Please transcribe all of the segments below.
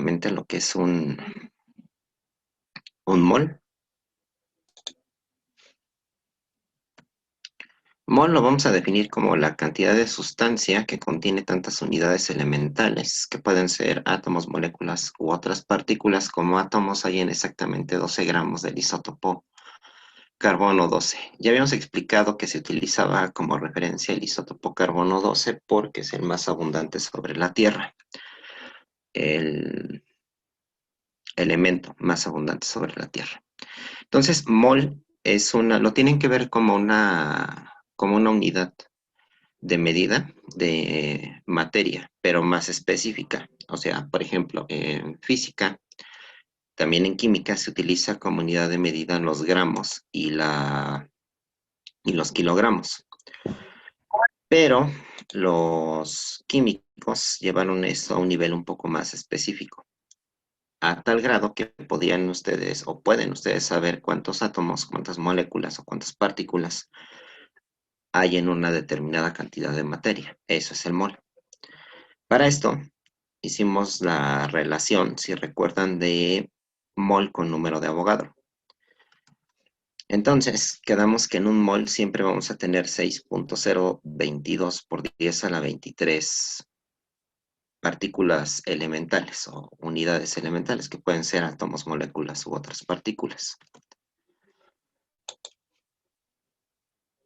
rápidamente lo que es un mol. Mol lo vamos a definir como la cantidad de sustancia que contiene tantas unidades elementales, que pueden ser átomos, moléculas u otras partículas. Como átomos hay en exactamente 12 gramos del isótopo carbono 12. Ya habíamos explicado que se utilizaba como referencia el isótopo carbono 12 porque es el más abundante sobre la Tierra, el elemento más abundante sobre la Tierra. Entonces, mol lo tienen que ver como una unidad de medida de materia, pero más específica. O sea, por ejemplo, en física, también en química se utiliza como unidad de medida los gramos y los kilogramos. Pero los químicos llevaron eso a un nivel un poco más específico, a tal grado que podían ustedes o pueden ustedes saber cuántos átomos, cuántas moléculas o cuántas partículas hay en una determinada cantidad de materia. Eso es el mol. Para esto, hicimos la relación, si recuerdan, de mol con número de Avogadro. Entonces, quedamos que en un mol siempre vamos a tener 6.022 por 10 a la 23 partículas elementales o unidades elementales, que pueden ser átomos, moléculas u otras partículas.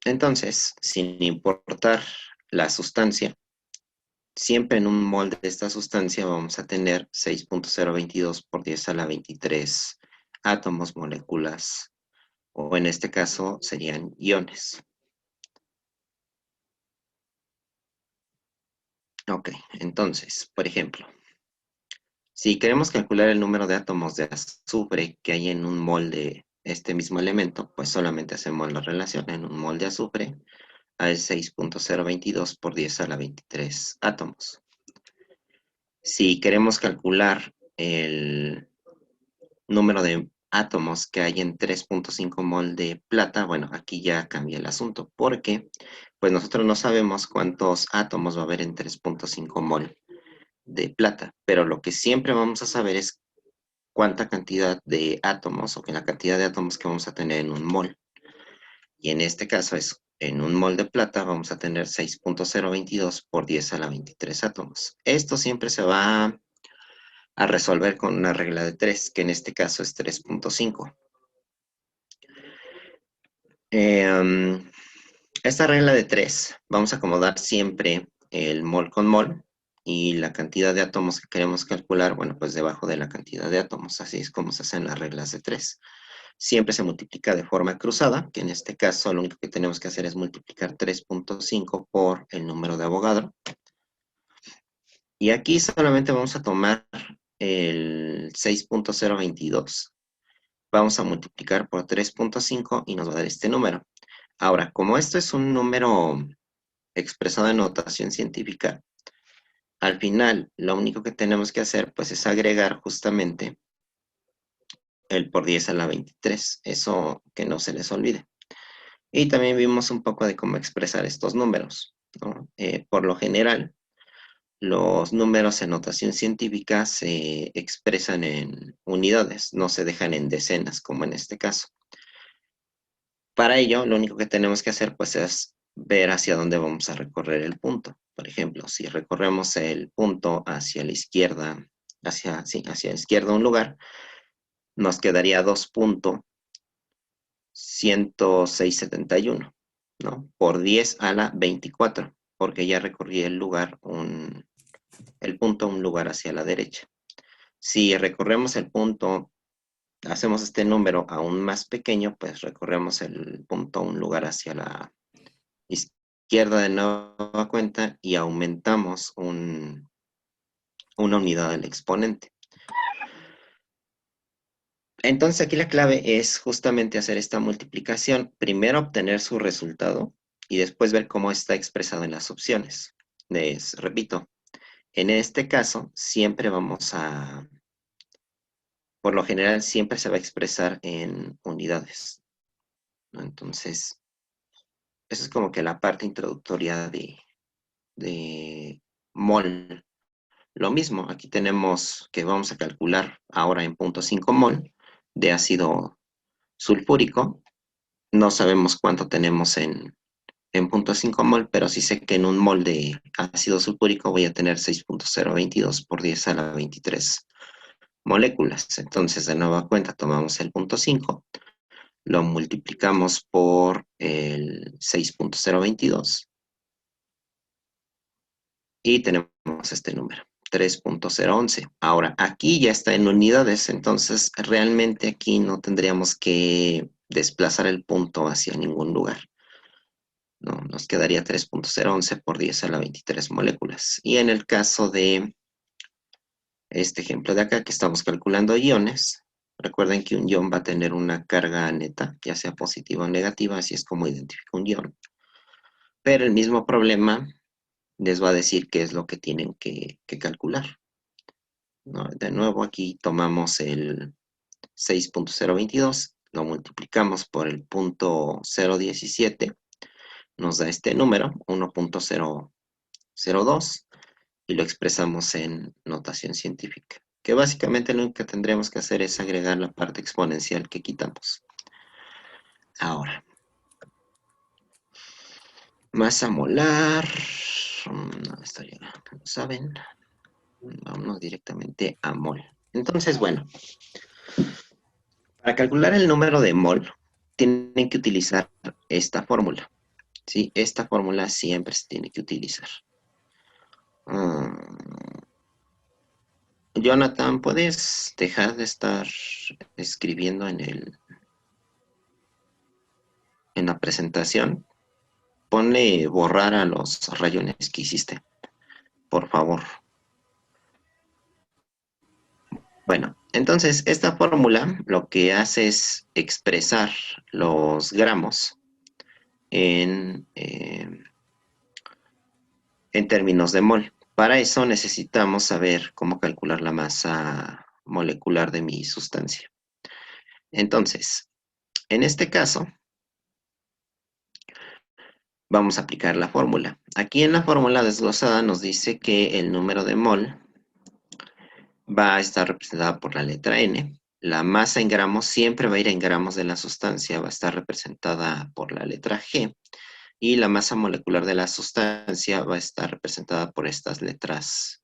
Entonces, sin importar la sustancia, siempre en un mol de esta sustancia vamos a tener 6.022 por 10 a la 23 átomos, moléculas, o en este caso serían iones. Ok, entonces, por ejemplo, si queremos calcular el número de átomos de azufre que hay en un mol de este mismo elemento, pues solamente hacemos la relación. En un mol de azufre hay 6.022 por 10 a la 23 átomos. Si queremos calcular el número de átomos que hay en 3.5 mol de plata, bueno, aquí ya cambia el asunto, porque pues nosotros no sabemos cuántos átomos va a haber en 3.5 mol de plata, pero lo que siempre vamos a saber es cuánta cantidad de átomos o que la cantidad de átomos que vamos a tener en un mol. Y en este caso es, en un mol de plata vamos a tener 6.022 por 10 a la 23 átomos. Esto siempre se va a resolver con una regla de 3, que en este caso es 3.5. Esta regla de 3, vamos a acomodar siempre el mol con mol y la cantidad de átomos que queremos calcular, bueno, pues debajo de la cantidad de átomos, así es como se hacen las reglas de 3. Siempre se multiplica de forma cruzada, que en este caso lo único que tenemos que hacer es multiplicar 3.5 por el número de Avogadro. Y aquí solamente vamos a tomar el 6.022. Vamos a multiplicar por 3.5 y nos va a dar este número. Ahora, como esto es un número expresado en notación científica, al final lo único que tenemos que hacer pues es agregar justamente el por 10 a la 23. Eso que no se les olvide. Y también vimos un poco de cómo expresar estos números, ¿no? Por lo general, los números en notación científica se expresan en unidades, no se dejan en decenas, como en este caso. Para ello, lo único que tenemos que hacer pues es ver hacia dónde vamos a recorrer el punto. Por ejemplo, si recorremos el punto hacia la izquierda, hacia la izquierda un lugar, nos quedaría 2.10671, ¿no? Por 10 a la 24, porque ya recorrí el punto un lugar hacia la derecha. Si recorremos el punto, hacemos este número aún más pequeño, pues recorremos el punto un lugar hacia la izquierda de nueva cuenta y aumentamos una unidad del exponente. Entonces aquí la clave es justamente hacer esta multiplicación, primero obtener su resultado y después ver cómo está expresado en las opciones. Repito, en este caso siempre por lo general siempre se va a expresar en unidades, ¿no? Entonces, eso es como que la parte introductoria de mol. Lo mismo, aquí tenemos que vamos a calcular ahora en 0.5 mol de ácido sulfúrico. No sabemos cuánto tenemos en 0.5 mol, pero sí sé que en un mol de ácido sulfúrico voy a tener 6.022 por 10 a la 23 moléculas. Entonces, de nueva cuenta, tomamos el 0.5, lo multiplicamos por el 6.022 y tenemos este número, 3.011. Ahora, aquí ya está en unidades, entonces realmente aquí no tendríamos que desplazar el punto hacia ningún lugar. No, nos quedaría 3.011 por 10 a la 23 moléculas. Y en el caso de este ejemplo de acá, que estamos calculando iones, recuerden que un ion va a tener una carga neta, ya sea positiva o negativa, así es como identifico un ion. Pero el mismo problema les va a decir qué es lo que tienen que calcular, ¿no? De nuevo, aquí tomamos el 6.022, lo multiplicamos por el punto 017, nos da este número, 1.002, y lo expresamos en notación científica, que básicamente lo único que tendremos que hacer es agregar la parte exponencial que quitamos. Ahora, masa molar, no, esto ya lo saben, vámonos directamente a mol. Entonces, bueno, para calcular el número de mol, tienen que utilizar esta fórmula, ¿sí? Esta fórmula siempre se tiene que utilizar. Jonathan, ¿puedes dejar de estar escribiendo en la presentación? Ponle borrar a los rayones que hiciste, por favor. Bueno, entonces esta fórmula lo que hace es expresar los gramos en términos de mol. Para eso necesitamos saber cómo calcular la masa molecular de mi sustancia. Entonces, en este caso, vamos a aplicar la fórmula. Aquí en la fórmula desglosada nos dice que el número de mol va a estar representada por la letra N. La masa en gramos siempre va a ir en gramos de la sustancia, va a estar representada por la letra G. Y la masa molecular de la sustancia va a estar representada por estas letras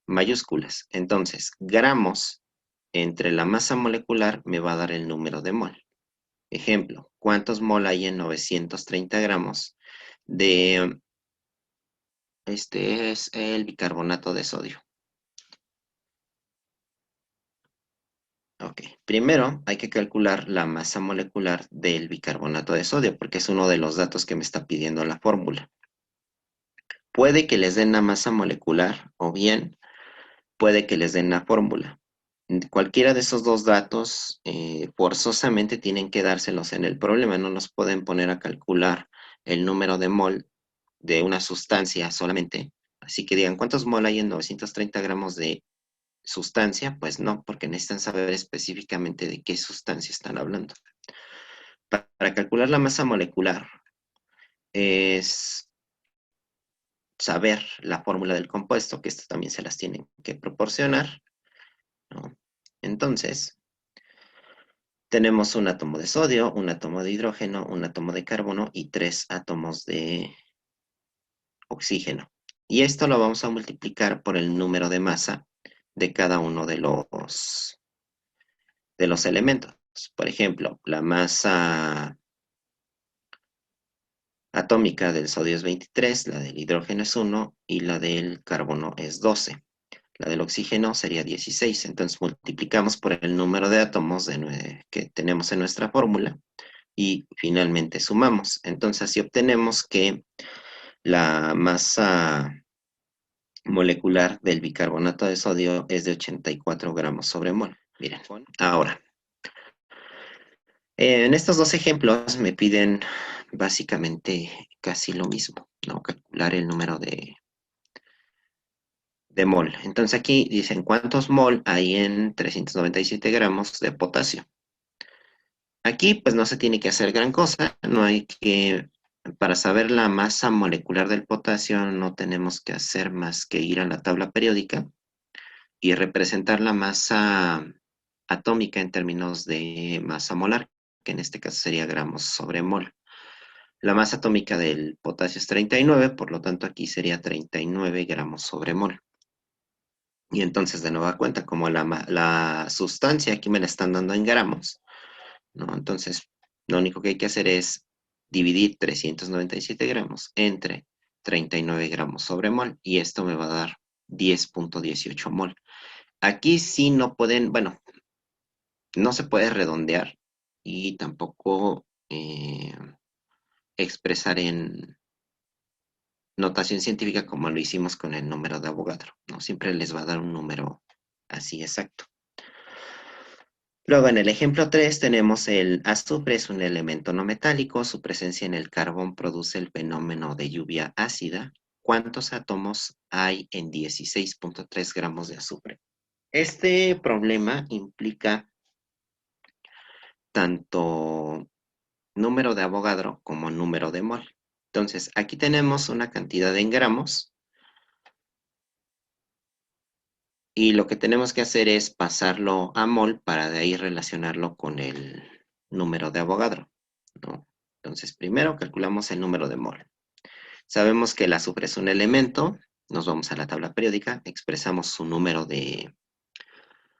mayúsculas. Entonces, gramos entre la masa molecular me va a dar el número de mol. Ejemplo, ¿cuántos mol hay en 930 gramos de este es el bicarbonato de sodio? Ok, primero hay que calcular la masa molecular del bicarbonato de sodio, porque es uno de los datos que me está pidiendo la fórmula. Puede que les den la masa molecular o bien puede que les den la fórmula. Cualquiera de esos dos datos forzosamente tienen que dárselos en el problema, no nos pueden poner a calcular el número de mol de una sustancia solamente. Así que digan, ¿cuántos mol hay en 930 gramos de sustancia? Pues no, porque necesitan saber específicamente de qué sustancia están hablando. Para calcular la masa molecular es saber la fórmula del compuesto, que esto también se las tienen que proporcionar, ¿no? Entonces, tenemos un átomo de sodio, un átomo de hidrógeno, un átomo de carbono y 3 átomos de oxígeno. Y esto lo vamos a multiplicar por el número de masa de cada uno de los elementos. Por ejemplo, la masa atómica del sodio es 23, la del hidrógeno es 1 y la del carbono es 12. La del oxígeno sería 16. Entonces multiplicamos por el número de átomos que tenemos en nuestra fórmula y finalmente sumamos. Entonces así obtenemos que la masa molecular del bicarbonato de sodio es de 84 gramos sobre mol. Miren, ahora, en estos dos ejemplos me piden básicamente casi lo mismo, ¿no? Calcular el número de mol. Entonces aquí dicen cuántos mol hay en 397 gramos de potasio. Aquí pues no se tiene que hacer gran cosa, no hay que Para saber la masa molecular del potasio no tenemos que hacer más que ir a la tabla periódica y representar la masa atómica en términos de masa molar, que en este caso sería gramos sobre mol. La masa atómica del potasio es 39, por lo tanto aquí sería 39 gramos sobre mol. Y entonces de nueva cuenta, como la sustancia aquí me la están dando en gramos, ¿no? Entonces lo único que hay que hacer es dividir 397 gramos entre 39 gramos sobre mol y esto me va a dar 10,18 mol. Aquí sí no pueden, bueno, no se puede redondear y tampoco expresar en notación científica como lo hicimos con el número de Avogadro, ¿no? Siempre les va a dar un número así exacto. Luego, en el ejemplo 3 tenemos el azufre, es un elemento no metálico, su presencia en el carbón produce el fenómeno de lluvia ácida. ¿Cuántos átomos hay en 16,3 gramos de azufre? Este problema implica tanto número de Avogadro como número de mol. Entonces, aquí tenemos una cantidad en gramos y lo que tenemos que hacer es pasarlo a mol para de ahí relacionarlo con el número de Avogadro, ¿no? Entonces, primero calculamos el número de mol. Sabemos que el azufre es un elemento, nos vamos a la tabla periódica, expresamos su número de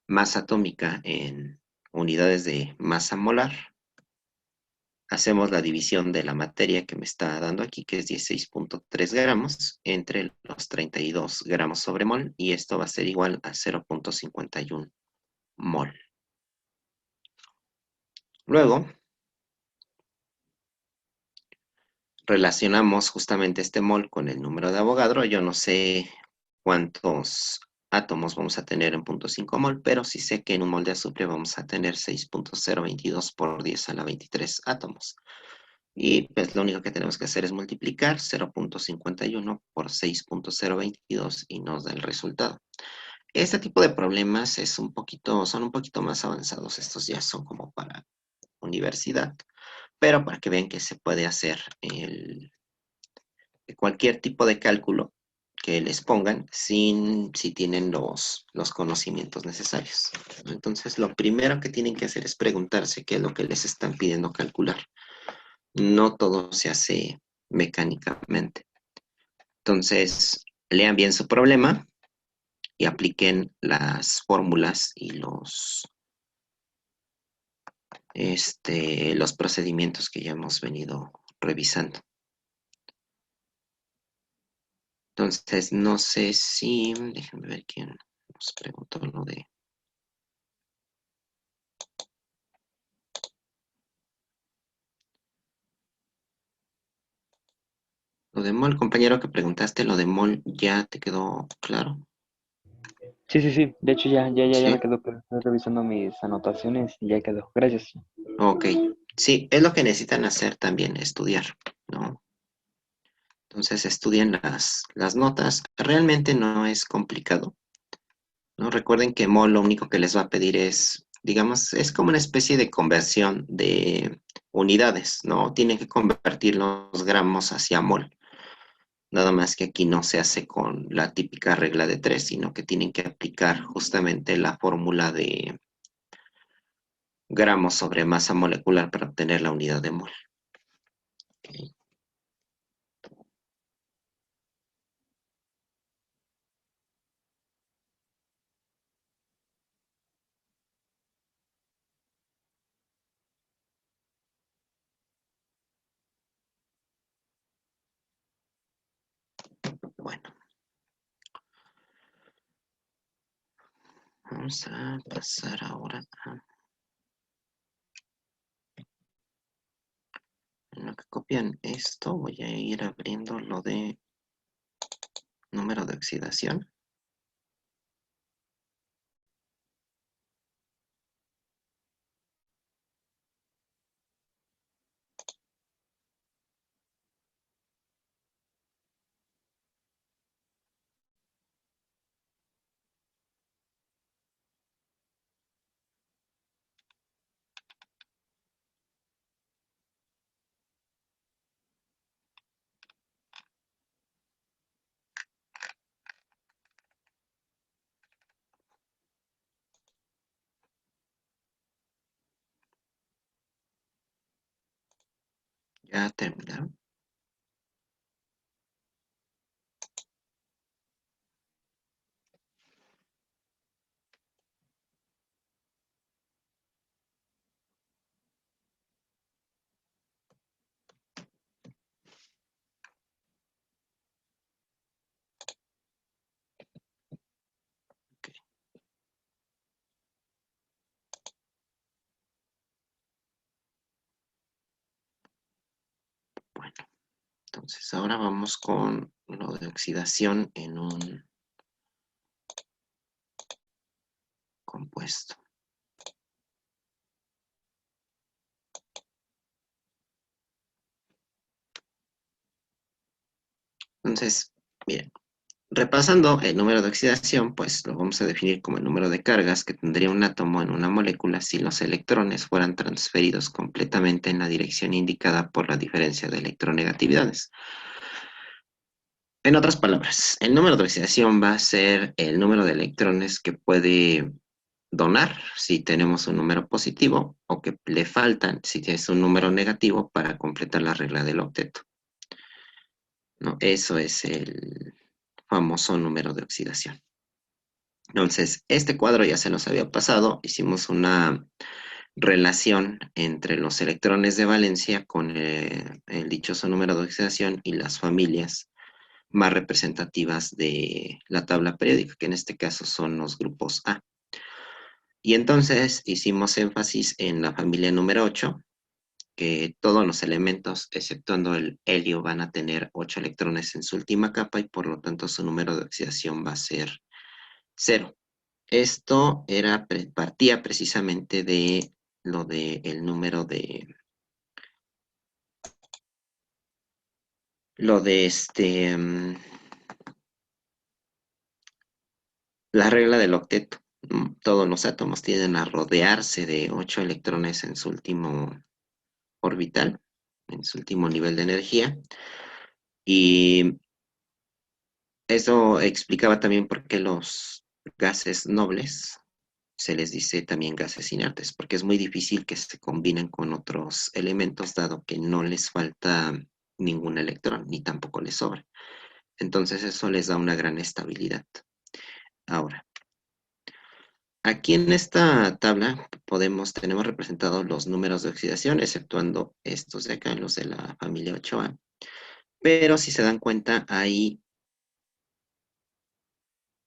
masa atómica en unidades de masa molar. Hacemos la división de la materia que me está dando aquí, que es 16,3 gramos, entre los 32 gramos sobre mol, y esto va a ser igual a 0,51 mol. Luego, relacionamos justamente este mol con el número de Avogadro. Yo no sé cuántos átomos vamos a tener en 0,5 mol, pero sí sé que en un mol de azufre vamos a tener 6,022 por 10 a la 23 átomos. Y pues lo único que tenemos que hacer es multiplicar 0,51 por 6,022 y nos da el resultado. Este tipo de problemas son un poquito más avanzados. Estos ya son como para universidad, pero para que vean que se puede hacer cualquier tipo de cálculo que les pongan si tienen los conocimientos necesarios. Entonces, lo primero que tienen que hacer es preguntarse qué es lo que les están pidiendo calcular. No todo se hace mecánicamente. Entonces, lean bien su problema y apliquen las fórmulas y los procedimientos que ya hemos venido revisando. Entonces, no sé si, déjenme ver quién nos preguntó lo de mol, compañero que preguntaste, lo de mol, ¿ya te quedó claro? Sí, sí, sí. De hecho, ya Sí, me quedó claro. Estoy revisando mis anotaciones y ya quedó. Gracias. ok. Sí, es lo que necesitan hacer también, estudiar, ¿no? Entonces estudien las notas. Realmente no es complicado, ¿no? Recuerden que mol lo único que les va a pedir es, digamos, es como una especie de conversión de unidades, ¿no? Tienen que convertir los gramos hacia mol. Nada más que aquí no se hace con la típica regla de tres, sino que tienen que aplicar justamente la fórmula de gramos sobre masa molecular para obtener la unidad de mol. Ok. Bueno, vamos a pasar ahora a en lo que copian esto. Voy a ir abriendo lo de número de oxidación. Ya terminaron. Ok, bueno, entonces ahora vamos con lo de oxidación en un compuesto. Entonces, miren, repasando el número de oxidación, pues lo vamos a definir como el número de cargas que tendría un átomo en una molécula si los electrones fueran transferidos completamente en la dirección indicada por la diferencia de electronegatividades. En otras palabras, el número de oxidación va a ser el número de electrones que puede donar si tenemos un número positivo o que le faltan si tienes un número negativo para completar la regla del octeto, ¿no? Eso es el famoso número de oxidación. Entonces, este cuadro ya se nos había pasado, hicimos una relación entre los electrones de valencia con el dichoso número de oxidación y las familias más representativas de la tabla periódica, que en este caso son los grupos A. Y entonces hicimos énfasis en la familia número 8, que todos los elementos, exceptuando el helio, van a tener 8 electrones en su última capa y por lo tanto su número de oxidación va a ser 0. Esto partía precisamente de lo de el número de lo de la regla del octeto. Todos los átomos tienden a rodearse de 8 electrones en su último orbital, en su último nivel de energía. Y eso explicaba también por qué los gases nobles se les dice también gases inertes, porque es muy difícil que se combinen con otros elementos, dado que no les falta ningún electrón, ni tampoco les sobra. Entonces eso les da una gran estabilidad. Ahora, aquí en esta tabla tenemos representados los números de oxidación, exceptuando estos de acá, los de la familia 8A. Pero si se dan cuenta, hay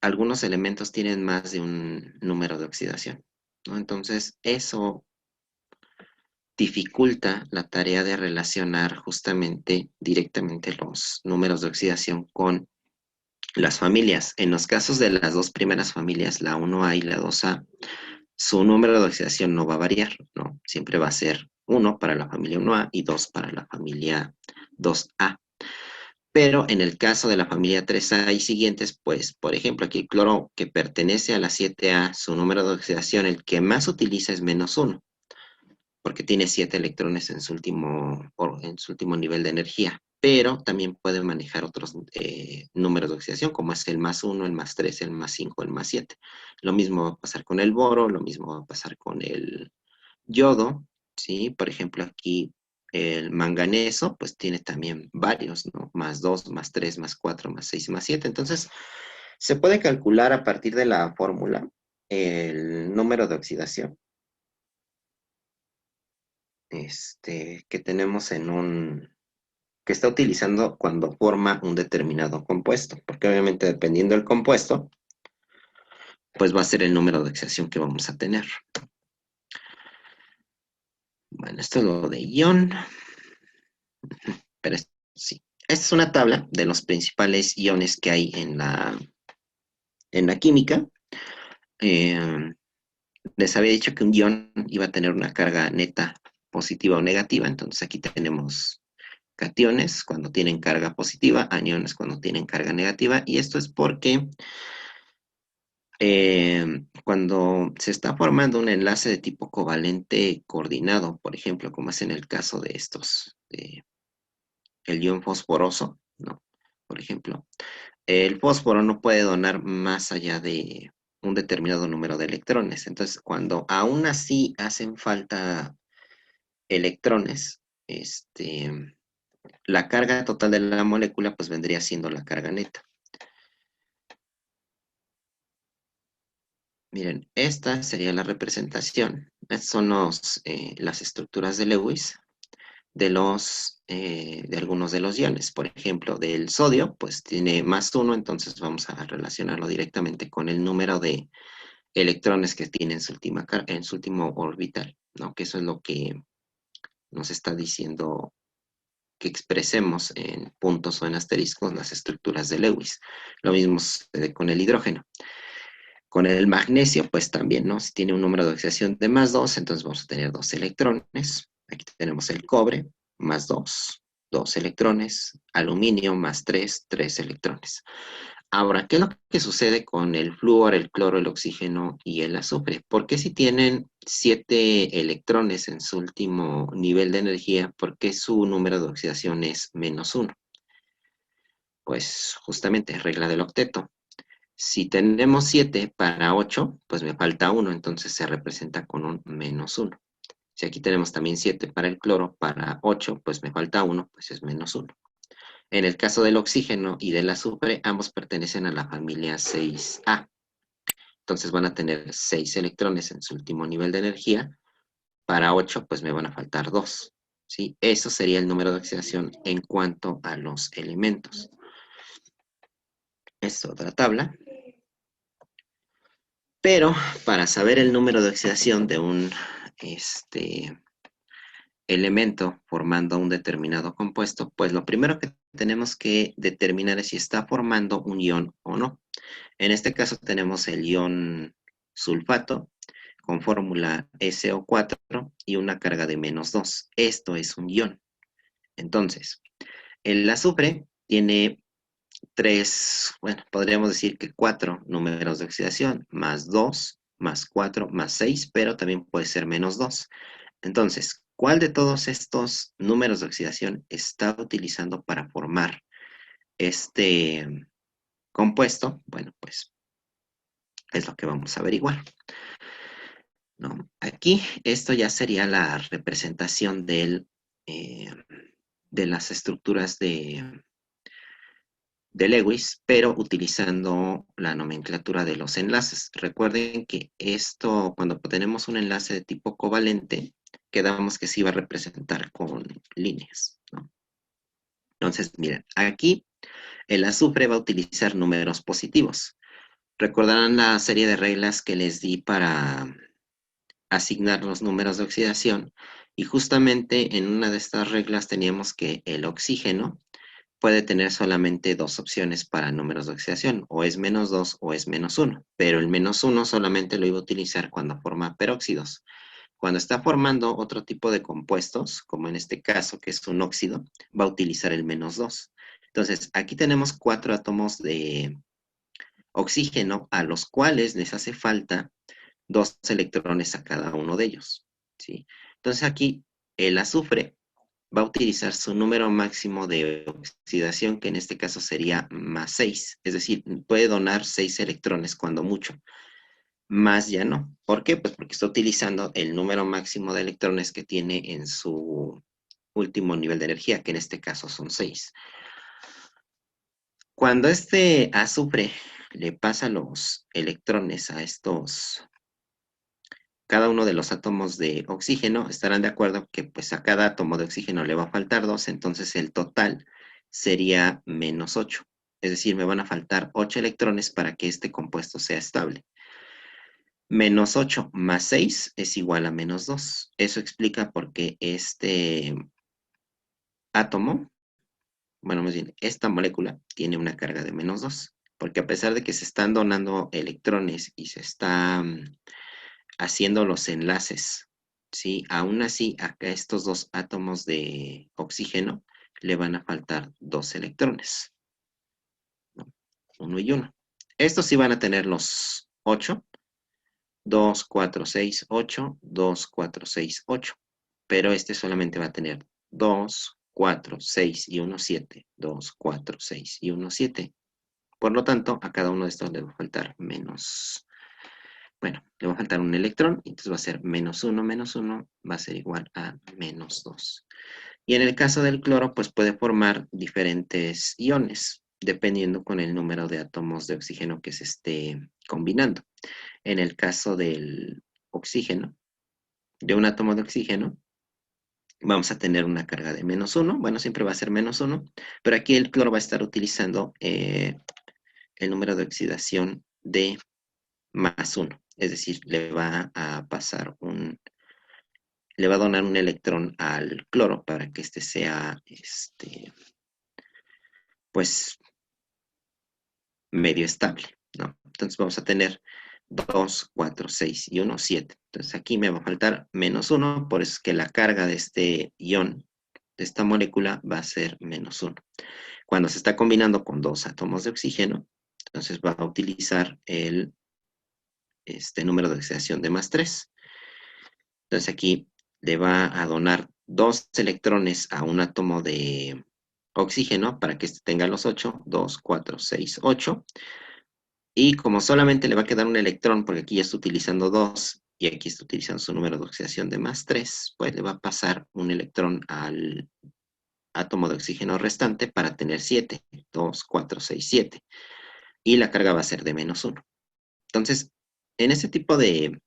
algunos elementos tienen más de un número de oxidación, ¿no? Entonces, eso dificulta la tarea de relacionar justamente directamente los números de oxidación con las familias. En los casos de las dos primeras familias, la 1A y la 2A, su número de oxidación no va a variar, ¿no? Siempre va a ser 1 para la familia 1A y 2 para la familia 2A. Pero en el caso de la familia 3A y siguientes, pues, por ejemplo, aquí el cloro que pertenece a la 7A, su número de oxidación, el que más utiliza es -1, porque tiene 7 electrones en su último nivel de energía. Pero también puede manejar otros números de oxidación, como es el +1, el +3, el +5, el +7. Lo mismo va a pasar con el boro, lo mismo va a pasar con el yodo, ¿sí? Por ejemplo, aquí el manganeso, pues tiene también varios, ¿no? +2, +3, +4, +6, +7. Entonces, se puede calcular a partir de la fórmula el número de oxidación que tenemos que está utilizando cuando forma un determinado compuesto, porque obviamente dependiendo del compuesto, pues va a ser el número de oxidación que vamos a tener. Bueno, esto es lo de ion, pero sí. Esta es una tabla de los principales iones que hay en la química. Eh, Les había dicho que un ion iba a tener una carga neta positiva o negativa, entonces aquí tenemos cationes cuando tienen carga positiva, aniones cuando tienen carga negativa, y esto es porque cuando se está formando un enlace de tipo covalente coordinado, por ejemplo, como es en el caso de el ion fosforoso, ¿no? Por ejemplo, el fósforo no puede donar más allá de un determinado número de electrones. Entonces, cuando aún así hacen falta electrones, la carga total de la molécula pues vendría siendo la carga neta. Miren, esta sería la representación. Estas son las estructuras de Lewis de algunos de los iones. Por ejemplo, del sodio, pues tiene +1, entonces vamos a relacionarlo directamente con el número de electrones que tiene en su último orbital, ¿no? Que eso es lo que nos está diciendo que expresemos en puntos o en asteriscos las estructuras de Lewis. Lo mismo sucede con el hidrógeno. Con el magnesio, pues también, ¿no? Si tiene un número de oxidación de +2, entonces vamos a tener 2 electrones. Aquí tenemos el cobre, +2, 2 electrones. Aluminio, +3, 3 electrones. Ahora, ¿qué es lo que sucede con el flúor, el cloro, el oxígeno y el azufre? ¿Por qué si tienen 7 electrones en su último nivel de energía, por qué su número de oxidación es -1? Pues justamente, regla del octeto. Si tenemos 7 para 8, pues me falta 1, entonces se representa con un -1. Si aquí tenemos también 7 para el cloro, para 8, pues me falta 1, pues es -1. En el caso del oxígeno y del azufre, ambos pertenecen a la familia 6A. Entonces van a tener 6 electrones en su último nivel de energía. Para 8, pues me van a faltar 2. ¿Sí? Eso sería el número de oxidación en cuanto a los elementos. Es otra tabla. Pero para saber el número de oxidación de un elemento formando un determinado compuesto, pues lo primero que tenemos que determinar es si está formando un ion o no. En este caso tenemos el ion sulfato con fórmula SO4 y una carga de -2. Esto es un ion. Entonces, el azufre tiene 3, bueno, podríamos decir que 4 números de oxidación, +2, +4, +6, pero también puede ser -2. Entonces, ¿cuál de todos estos números de oxidación está utilizando para formar este compuesto? Bueno, pues es lo que vamos a averiguar, ¿no? Aquí, esto ya sería la representación eh, de las estructuras de Lewis, pero utilizando la nomenclatura de los enlaces. Recuerden que esto, cuando tenemos un enlace de tipo covalente, quedamos que se iba a representar con líneas, ¿no? Entonces, miren, aquí el azufre va a utilizar números positivos. Recordarán la serie de reglas que les di para asignar los números de oxidación, y justamente en una de estas reglas teníamos que el oxígeno puede tener solamente 2 opciones para números de oxidación, o es -2 o es -1, pero el -1 solamente lo iba a utilizar cuando forma peróxidos. Cuando está formando otro tipo de compuestos, como en este caso que es un óxido, va a utilizar el -2. Entonces, aquí tenemos 4 átomos de oxígeno a los cuales les hace falta 2 electrones a cada uno de ellos, ¿sí? Entonces aquí el azufre va a utilizar su número máximo de oxidación, que en este caso sería +6, es decir, puede donar 6 electrones cuando mucho, más ya no. ¿Por qué? Pues porque está utilizando el número máximo de electrones que tiene en su último nivel de energía, que en este caso son 6. Cuando este azufre le pasa los electrones a cada uno de los átomos de oxígeno, estarán de acuerdo que pues a cada átomo de oxígeno le va a faltar 2, entonces el total sería -8. Es decir, me van a faltar 8 electrones para que este compuesto sea estable. -8 más 6 es igual a -2. Eso explica por qué este átomo, bueno, más bien, esta molécula tiene una carga de -2. Porque a pesar de que se están donando electrones y se están haciendo los enlaces, ¿sí? Aún así, acá estos 2 átomos de oxígeno le van a faltar 2 electrones, ¿no? 1 y 1. Estos sí van a tener los 8, 2, 4, 6, 8, 2, 4, 6, 8. Pero este solamente va a tener 2, 4, 6 y 1, 7. 2, 4, 6 y 1, 7. Por lo tanto, a cada uno de estos le va a faltar bueno, le va a faltar un electrón, entonces va a ser -1 menos 1 va a ser igual a -2. Y en el caso del cloro, pues puede formar diferentes iones, dependiendo con el número de átomos de oxígeno que se esté combinando. En el caso del oxígeno, de un átomo de oxígeno, vamos a tener una carga de -1. Bueno, siempre va a ser -1, pero aquí el cloro va a estar utilizando el número de oxidación de +1. Es decir, le va a donar un electrón al cloro para que este sea, pues, medio estable, ¿no? Entonces vamos a tener 2, 4, 6 y 1, 7. Entonces aquí me va a faltar -1, por eso es que la carga de este ion, de esta molécula, va a ser -1. Cuando se está combinando con dos átomos de oxígeno, entonces va a utilizar este número de oxidación de +3. Entonces aquí le va a donar 2 electrones a un átomo de oxígeno para que este tenga los 8, 2, 4, 6, 8. Y como solamente le va a quedar un electrón, porque aquí ya está utilizando 2 y aquí está utilizando su número de oxidación de +3, pues le va a pasar un electrón al átomo de oxígeno restante para tener 7, 2, 4, 6, 7. Y la carga va a ser de -1. Entonces, en ese tipo de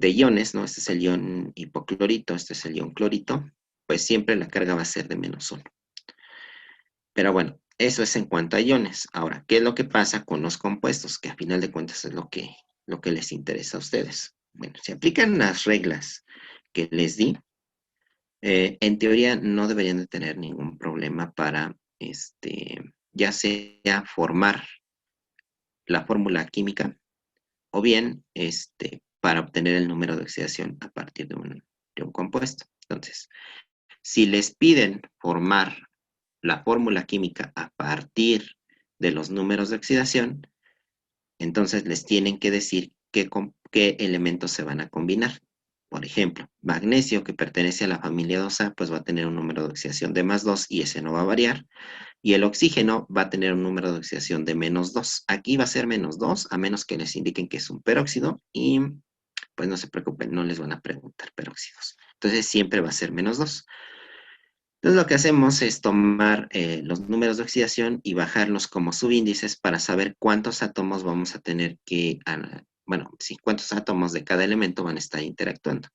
iones, ¿no? Este es el ion hipoclorito, este es el ion clorito, pues siempre la carga va a ser de -1. Pero bueno, eso es en cuanto a iones. Ahora, ¿qué es lo que pasa con los compuestos? Que a final de cuentas es lo que les interesa a ustedes. Bueno, si aplican las reglas que les di, en teoría no deberían de tener ningún problema para, ya sea formar la fórmula química o bien, para obtener el número de oxidación a partir de un compuesto. Entonces, si les piden formar la fórmula química a partir de los números de oxidación, entonces les tienen que decir qué elementos se van a combinar. Por ejemplo, magnesio, que pertenece a la familia 2A, pues va a tener un número de oxidación de +2 y ese no va a variar. Y el oxígeno va a tener un número de oxidación de -2. Aquí va a ser -2, a menos que les indiquen que es un peróxido y pues no se preocupen, no les van a preguntar peróxidos. Entonces siempre va a ser -2. Entonces lo que hacemos es tomar los números de oxidación y bajarlos como subíndices para saber cuántos átomos vamos a tener que, bueno, sí, cuántos átomos de cada elemento van a estar interactuando.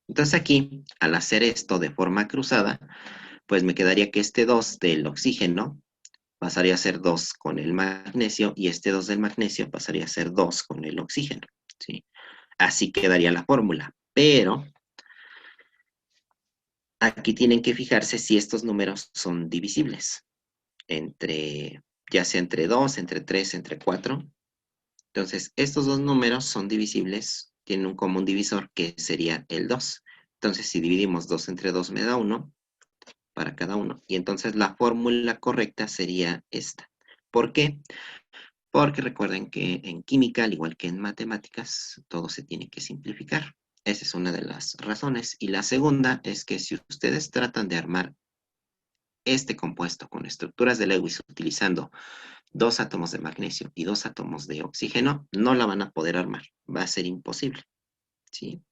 Entonces aquí, al hacer esto de forma cruzada, pues me quedaría que este 2 del oxígeno pasaría a ser 2 con el magnesio y este 2 del magnesio pasaría a ser 2 con el oxígeno, ¿sí? Así quedaría la fórmula. Pero aquí tienen que fijarse si estos números son divisibles, ya sea entre 2, entre 3, entre 4. Entonces, estos dos números son divisibles, tienen un común divisor que sería el 2. Entonces, si dividimos 2 entre 2 me da 1 para cada uno. Y entonces la fórmula correcta sería esta. ¿Por qué? Porque recuerden que en química, al igual que en matemáticas, todo se tiene que simplificar. Esa es una de las razones. Y la segunda es que si ustedes tratan de armar este compuesto con estructuras de Lewis utilizando 2 átomos de magnesio y 2 átomos de oxígeno, no la van a poder armar. Va a ser imposible. ¿Sí?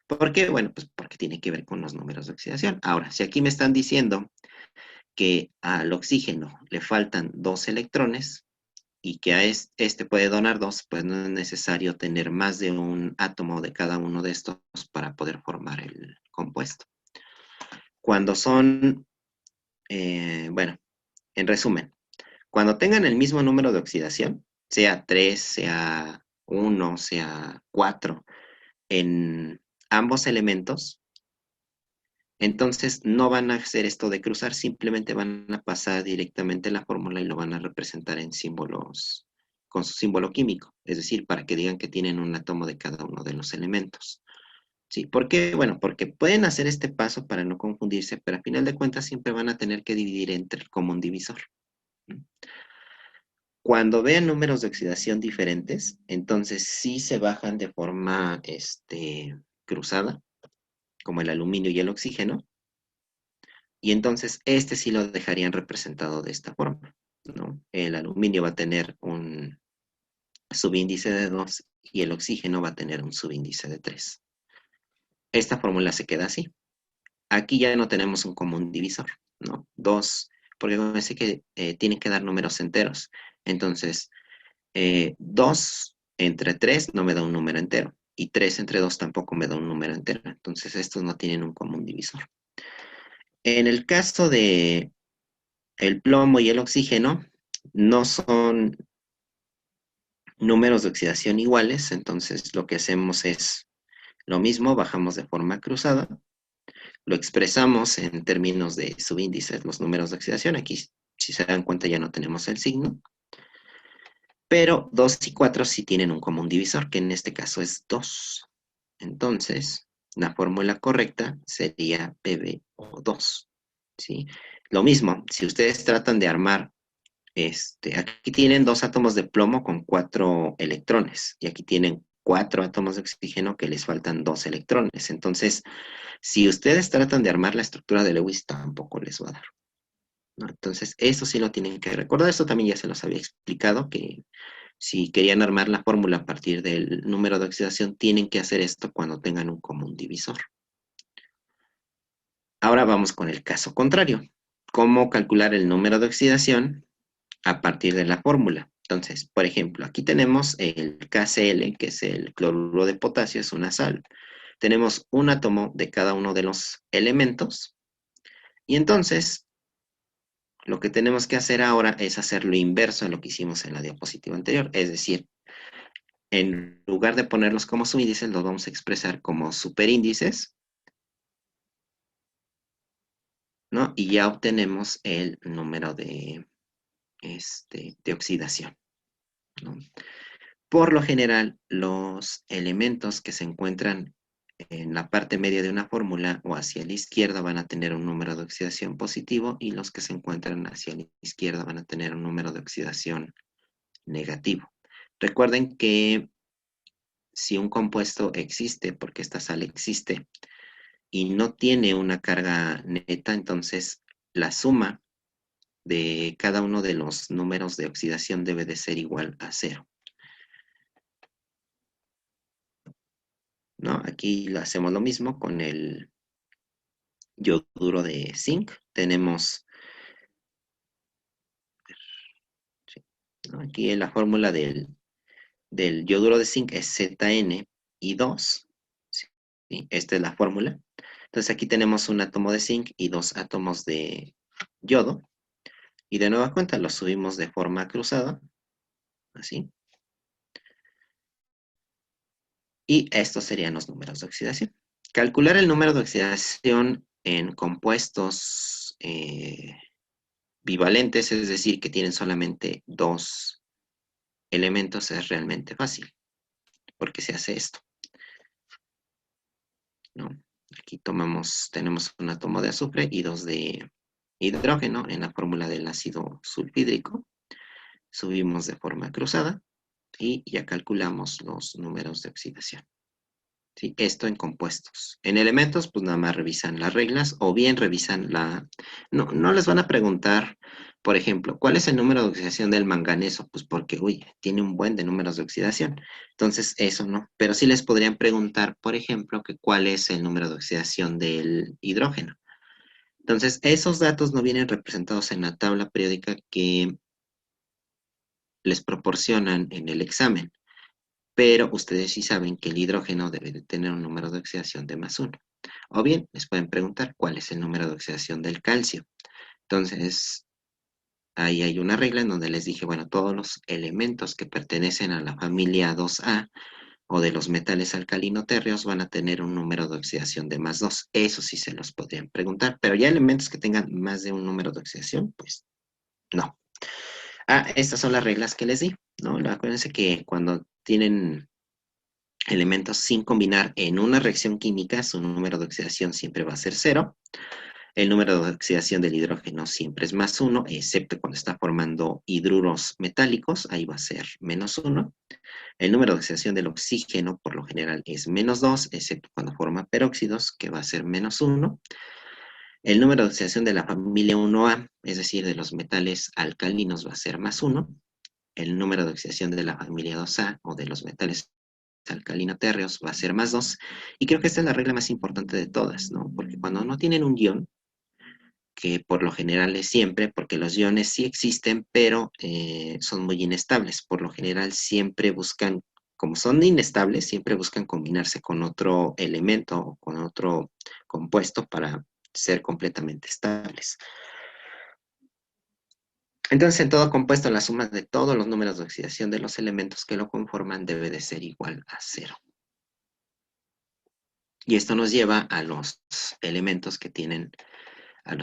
¿Por qué? Bueno, pues porque tiene que ver con los números de oxidación. Ahora, si aquí me están diciendo que al oxígeno le faltan 2 electrones y que a este puede donar 2, pues no es necesario tener más de un átomo de cada uno de estos para poder formar el compuesto. Cuando son, bueno, en resumen, cuando tengan el mismo número de oxidación, sea 3, sea 1, sea 4, en ambos elementos, entonces no van a hacer esto de cruzar, simplemente van a pasar directamente la fórmula y lo van a representar en símbolos, con su símbolo químico, es decir, para que digan que tienen un átomo de cada uno de los elementos. ¿Sí? ¿Por qué? Bueno, porque pueden hacer este paso para no confundirse, pero a final de cuentas siempre van a tener que dividir entre el común divisor. Cuando vean números de oxidación diferentes, entonces sí se bajan de forma cruzada, como el aluminio y el oxígeno, y entonces este sí lo dejarían representado de esta forma, ¿no? El aluminio va a tener un subíndice de 2 y el oxígeno va a tener un subíndice de 3. Esta fórmula se queda así. aquí ya no tenemos un común divisor, ¿no? 2, porque acuérdense que tienen que dar números enteros. Entonces, 2 entre 3 no me da un número entero. Y 3 entre 2 tampoco me da un número entero. Entonces, estos no tienen un común divisor. En el caso de el plomo y el oxígeno, no son números de oxidación iguales. Entonces, lo que hacemos es lo mismo, bajamos de forma cruzada. Lo expresamos en términos de subíndices, los números de oxidación. Aquí, si se dan cuenta, ya no tenemos el signo. Pero 2 y 4 sí tienen un común divisor, que en este caso es 2. Entonces, la fórmula correcta sería PbO2. ¿Sí? Lo mismo, si ustedes tratan de armar, aquí tienen 2 átomos de plomo con 4 electrones, y aquí tienen 4 átomos de oxígeno que les faltan 2 electrones. Entonces, si ustedes tratan de armar la estructura de Lewis, tampoco les va a dar, ¿no? Entonces, eso sí lo tienen que recordar. Esto también ya se los había explicado, que si querían armar la fórmula a partir del número de oxidación, tienen que hacer esto cuando tengan un común divisor. Ahora vamos con el caso contrario. ¿Cómo calcular el número de oxidación a partir de la fórmula? Entonces, por ejemplo, aquí tenemos el KCl, que es el cloruro de potasio, es una sal. Tenemos un átomo de cada uno de los elementos. Y entonces, lo que tenemos que hacer ahora es hacer lo inverso a lo que hicimos en la diapositiva anterior. Es decir, en lugar de ponerlos como subíndices, los vamos a expresar como superíndices, ¿no? Y ya obtenemos el número de oxidación, ¿no? Por lo general, los elementos que se encuentran en la parte media de una fórmula o hacia la izquierda van a tener un número de oxidación positivo, y los que se encuentran hacia la izquierda van a tener un número de oxidación negativo. Recuerden que si un compuesto existe, porque esta sal existe, y no tiene una carga neta, entonces la suma de cada uno de los números de oxidación debe de ser igual a 0, ¿no? Aquí lo hacemos lo mismo con el yoduro de zinc. Tenemos, ¿no? Aquí en la fórmula del yoduro de zinc es ZnI2, ¿sí? Esta es la fórmula. Entonces aquí tenemos un átomo de zinc y 2 átomos de yodo. Y de nueva cuenta los subimos de forma cruzada, así. Y estos serían los números de oxidación. Calcular el número de oxidación en compuestos bivalentes, es decir, que tienen solamente 2 elementos, es realmente fácil, porque se hace esto, ¿no? Aquí tenemos un átomo de azufre y 2 de hidrógeno en la fórmula del ácido sulfídrico. Subimos de forma cruzada y ya calculamos los números de oxidación. ¿Sí? Esto en compuestos. En elementos, pues nada más revisan las reglas, o bien revisan no les van a preguntar, por ejemplo, ¿cuál es el número de oxidación del manganeso? Pues porque, uy, tiene un buen de números de oxidación. Entonces, eso no. Pero sí les podrían preguntar, por ejemplo, que cuál es el número de oxidación del hidrógeno. Entonces, esos datos no vienen representados en la tabla periódica que les proporcionan en el examen, pero ustedes sí saben que el hidrógeno debe de tener un número de oxidación de +1. O bien, les pueden preguntar cuál es el número de oxidación del calcio. Entonces, ahí hay una regla en donde les dije, bueno, todos los elementos que pertenecen a la familia 2A o de los metales alcalino-térreos van a tener un número de oxidación de +2. Eso sí se los podrían preguntar, pero ya elementos que tengan más de un número de oxidación, pues no. Estas son las reglas que les di, ¿no? Acuérdense que cuando tienen elementos sin combinar en una reacción química, su número de oxidación siempre va a ser 0. El número de oxidación del hidrógeno siempre es +1, excepto cuando está formando hidruros metálicos, ahí va a ser -1. El número de oxidación del oxígeno, por lo general, es -2, excepto cuando forma peróxidos, que va a ser -1. El número de oxidación de la familia 1A, es decir, de los metales alcalinos, va a ser +1. El número de oxidación de la familia 2A o de los metales alcalino térreos va a ser más 2. Y creo que esta es la regla más importante de todas, ¿no? Porque cuando no tienen un ion, que por lo general es siempre, porque los iones sí existen, pero son muy inestables. Por lo general siempre buscan, como son inestables, siempre buscan combinarse con otro elemento o con otro compuesto para ser completamente estables. Entonces, en todo compuesto, la suma de todos los números de oxidación de los elementos que lo conforman debe de ser igual a 0. Y esto nos lleva a los elementos que tienen, a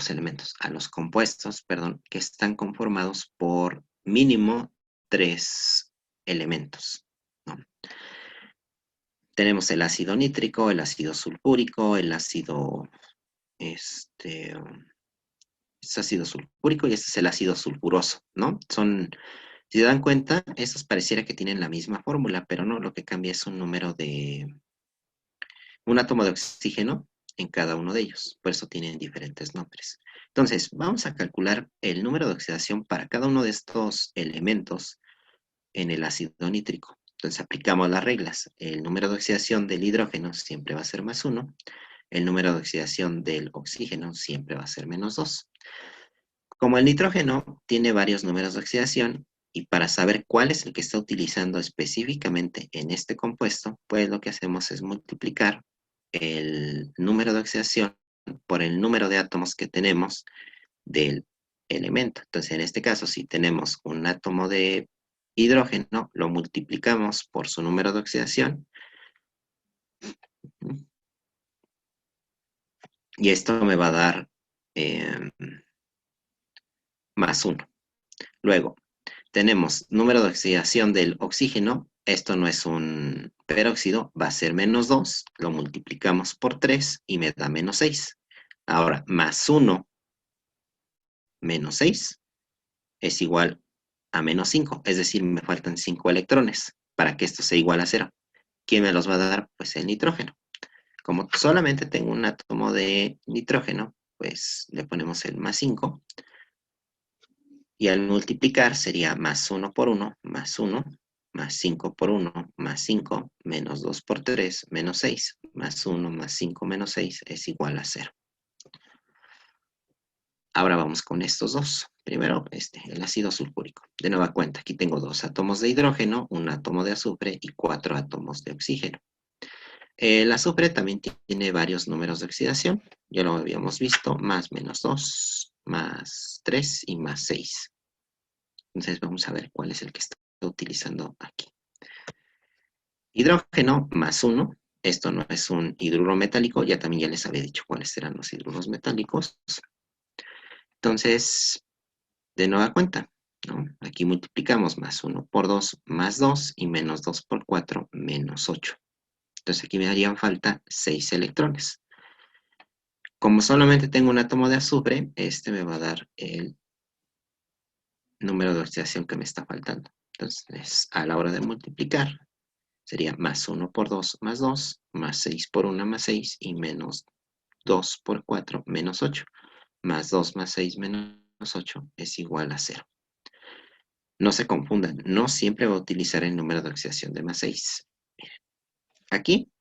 los compuestos, perdón, que están conformados por mínimo 3 elementos, ¿no? Tenemos el ácido nítrico, el ácido sulfúrico, el ácido, es ácido sulfúrico y este es el ácido sulfuroso, ¿no? Si se dan cuenta, estos pareciera que tienen la misma fórmula, pero no, lo que cambia es un átomo de oxígeno en cada uno de ellos, por eso tienen diferentes nombres. Entonces, vamos a calcular el número de oxidación para cada uno de estos elementos en el ácido nítrico. Entonces, aplicamos las reglas. El número de oxidación del hidrógeno siempre va a ser más 1, el número de oxidación del oxígeno siempre va a ser menos 2. Como el nitrógeno tiene varios números de oxidación, y para saber cuál es el que está utilizando específicamente en este compuesto, pues lo que hacemos es multiplicar el número de oxidación por el número de átomos que tenemos del elemento. Entonces, en este caso, si tenemos un átomo de hidrógeno, lo multiplicamos por su número de oxidación, y esto me va a dar más 1. Luego, tenemos número de oxidación del oxígeno, esto no es un peróxido, va a ser menos 2, lo multiplicamos por 3 y me da menos 6. Ahora, más 1 menos 6 es igual a menos 5, es decir, me faltan 5 electrones para que esto sea igual a 0. ¿Quién me los va a dar? Pues el nitrógeno. Como solamente tengo un átomo de nitrógeno, pues le ponemos el más 5, y al multiplicar sería más 1 por 1, más 1, más 5 por 1, más 5, menos 2 por 3, menos 6, más 1, más 5, menos 6 es igual a 0. Ahora vamos con estos dos. Primero, el ácido sulfúrico. De nueva cuenta, aquí tengo 2 átomos de hidrógeno, un átomo de azufre y 4 átomos de oxígeno. El azufre también tiene varios números de oxidación. Ya lo habíamos visto, más menos 2, más 3 y más 6. Entonces vamos a ver cuál es el que está utilizando aquí. Hidrógeno más 1. Esto no es un hidruro metálico. Ya les había dicho cuáles eran los hidruros metálicos. Entonces, de nueva cuenta, ¿no? Aquí multiplicamos más 1 por 2, más 2, y menos 2 por 4, menos 8. Entonces aquí me harían falta 6 electrones. Como solamente tengo un átomo de azufre, este me va a dar el número de oxidación que me está faltando. Entonces, a la hora de multiplicar, sería más 1 por 2, más 2, más 6 por 1, más 6, y menos 2 por 4, menos 8. Más 2 más 6 menos 8 es igual a 0. No se confundan, no siempre va a utilizar el número de oxidación de más 6. Miren, aquí,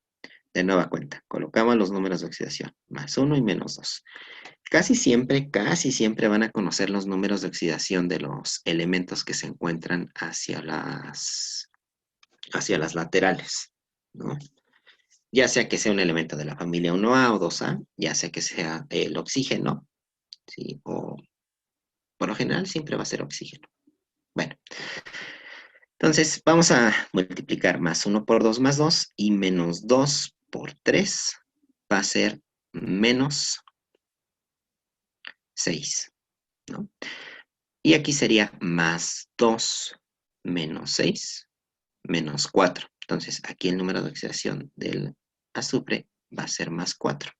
de nueva cuenta, colocamos los números de oxidación, más 1 y menos 2. Casi siempre van a conocer los números de oxidación de los elementos que se encuentran hacia las laterales, ¿no? Ya sea que sea un elemento de la familia 1A o 2A, ya sea que sea el oxígeno, ¿sí? O por lo general siempre va a ser oxígeno. Bueno, entonces vamos a multiplicar más 1 por 2 más 2, y menos 2 por 3 va a ser menos 6, ¿no? Y aquí sería más 2 menos 6 menos 4. Entonces aquí el número de oxidación del azufre va a ser más 4.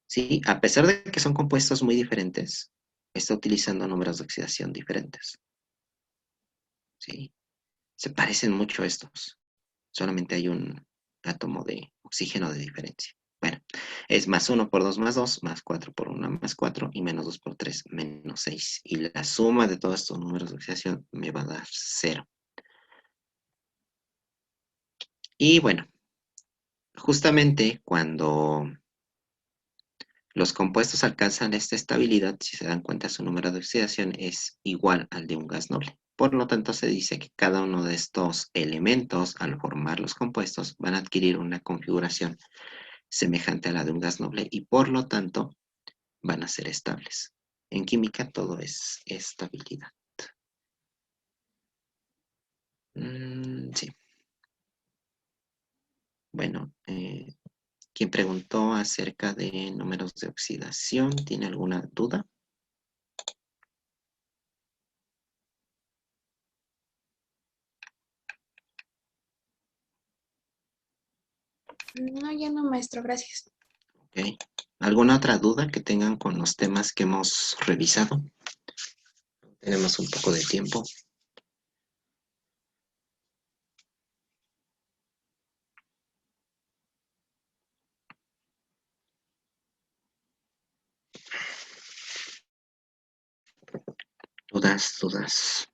¿Sí? A pesar de que son compuestos muy diferentes, está utilizando números de oxidación diferentes. ¿Sí? Se parecen mucho estos. Solamente hay un átomo de oxígeno de diferencia. Bueno, es más 1 por 2 más 2, más 4 por 1 más 4, y menos 2 por 3 menos 6. Y la suma de todos estos números de oxidación me va a dar 0. Y bueno, justamente cuando los compuestos alcanzan esta estabilidad, si se dan cuenta, su número de oxidación es igual al de un gas noble. Por lo tanto, se dice que cada uno de estos elementos, al formar los compuestos, van a adquirir una configuración semejante a la de un gas noble y por lo tanto van a ser estables. En química todo es estabilidad. Sí. Bueno, quien preguntó acerca de números de oxidación, ¿tiene alguna duda? No, ya no, maestro, gracias. Ok. ¿Alguna otra duda que tengan con los temas que hemos revisado? Tenemos un poco de tiempo. Dudas, dudas.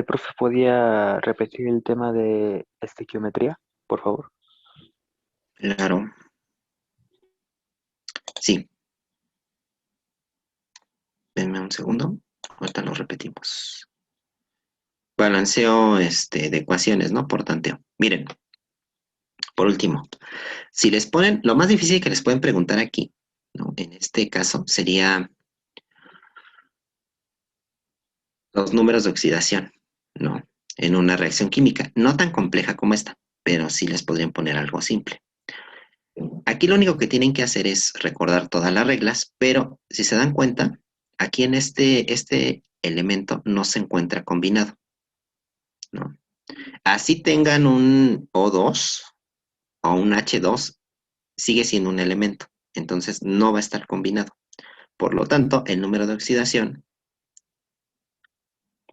Profe, ¿podía repetir el tema de estequiometría, por favor? Claro. Sí. Denme un segundo. Ahorita lo repetimos. Balanceo de ecuaciones, ¿no? Por tanteo. Miren, por último, si les ponen, lo más difícil que les pueden preguntar aquí, ¿no? En este caso sería los números de oxidación, ¿no? En una reacción química, no tan compleja como esta, pero sí les podrían poner algo simple. Aquí lo único que tienen que hacer es recordar todas las reglas, pero si se dan cuenta, aquí en este elemento no se encuentra combinado, ¿no? Así tengan un O2 o un H2, sigue siendo un elemento, entonces no va a estar combinado. Por lo tanto, el número de oxidación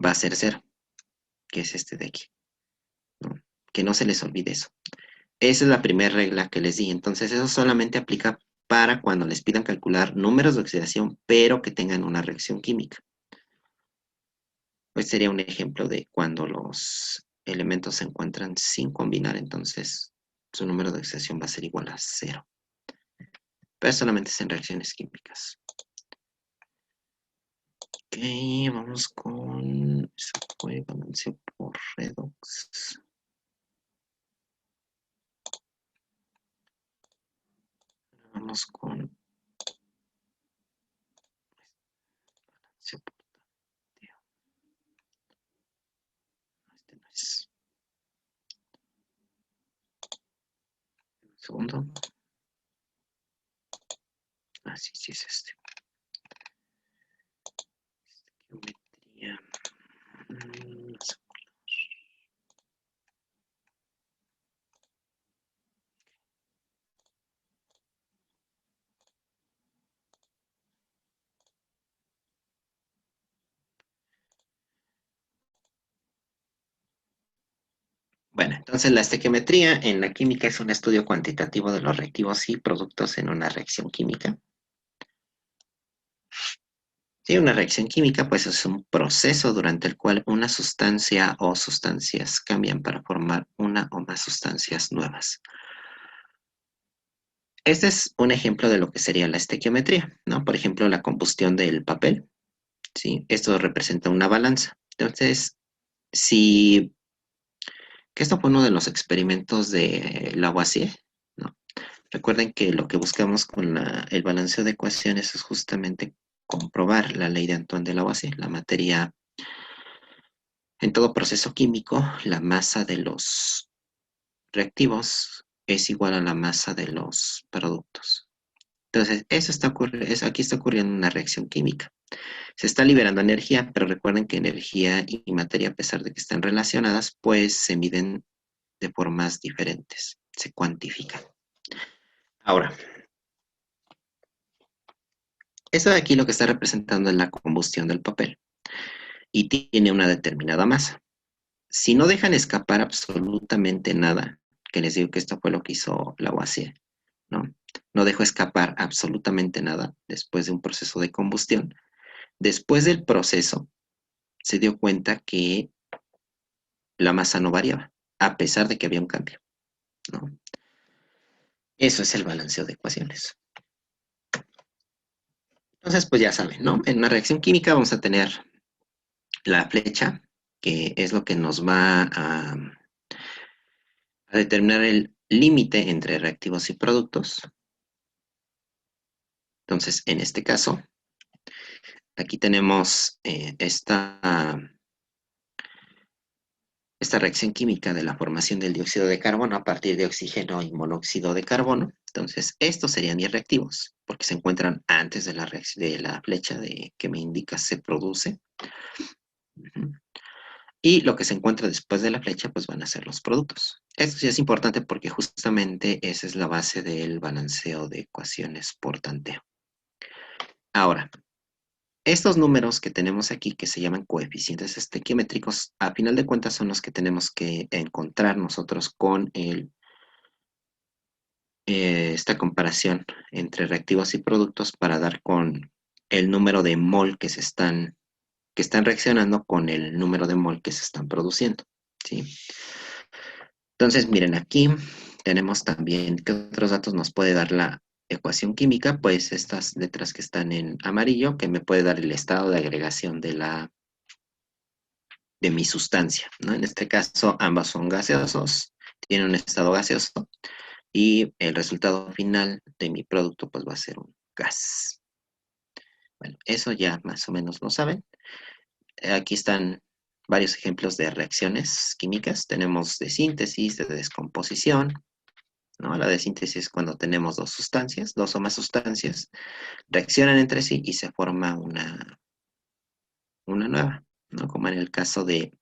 va a ser cero, que es este de aquí, ¿no? Que no se les olvide eso. Esa es la primera regla que les di. Entonces, eso solamente aplica para cuando les pidan calcular números de oxidación, pero que tengan una reacción química. Pues sería un ejemplo de cuando los elementos se encuentran sin combinar, entonces su número de oxidación va a ser igual a cero. Pero solamente es en reacciones químicas. Ok, vamos con... Eso fue balanceo por redox. Vamos con balanceo por tanteo. Este no es. Un segundo. Ah, sí, sí es este. Geometría. Bueno, entonces la estequiometría en la química es un estudio cuantitativo de los reactivos y productos en una reacción química. Sí, una reacción química pues es un proceso durante el cual una sustancia o sustancias cambian para formar una o más sustancias nuevas. Este es un ejemplo de lo que sería la estequiometría, ¿no? Por ejemplo, la combustión del papel, ¿sí? Esto representa una balanza. Entonces, si que esto fue uno de los experimentos de Lavoisier, ¿no? Recuerden que lo que buscamos con el balanceo de ecuaciones es justamente comprobar la ley de Antoine de Lavoisier, la materia en todo proceso químico, la masa de los reactivos es igual a la masa de los productos. Entonces, aquí está ocurriendo una reacción química. Se está liberando energía, pero recuerden que energía y materia, a pesar de que están relacionadas, pues se miden de formas diferentes, se cuantifican. Ahora, esto de aquí lo que está representando es la combustión del papel y tiene una determinada masa. Si no dejan escapar absolutamente nada, que les digo que esto fue lo que hizo Lavoisier, ¿no? No dejó escapar absolutamente nada después de un proceso de combustión. Después del proceso, se dio cuenta que la masa no variaba, a pesar de que había un cambio, ¿no? Eso es el balanceo de ecuaciones. Entonces, pues ya saben, ¿no? En una reacción química vamos a tener la flecha, que es lo que nos va a determinar el límite entre reactivos y productos. Entonces, en este caso, aquí tenemos esta reacción química de la formación del dióxido de carbono a partir de oxígeno y monóxido de carbono. Entonces, estos serían mis reactivos, porque se encuentran antes de la flecha que me indica se produce. Y lo que se encuentra después de la flecha, pues van a ser los productos. Esto sí es importante porque justamente esa es la base del balanceo de ecuaciones por tanteo. Ahora, estos números que tenemos aquí, que se llaman coeficientes estequiométricos, a final de cuentas son los que tenemos que encontrar nosotros con esta comparación entre reactivos y productos para dar con el número de mol que están reaccionando con el número de mol que se están produciendo, ¿sí? Entonces, miren, aquí tenemos también, ¿qué otros datos nos puede dar la ecuación química? Pues estas letras que están en amarillo, que me puede dar el estado de agregación de mi sustancia, ¿no? En este caso, ambas son gaseosos, tienen un estado gaseoso, y el resultado final de mi producto pues va a ser un gas. Bueno, eso ya más o menos lo saben. Aquí están varios ejemplos de reacciones químicas. Tenemos de síntesis, de descomposición, ¿no? La de síntesis es cuando tenemos dos sustancias, dos o más sustancias, reaccionan entre sí y se forma una nueva, ¿no? Como en el caso de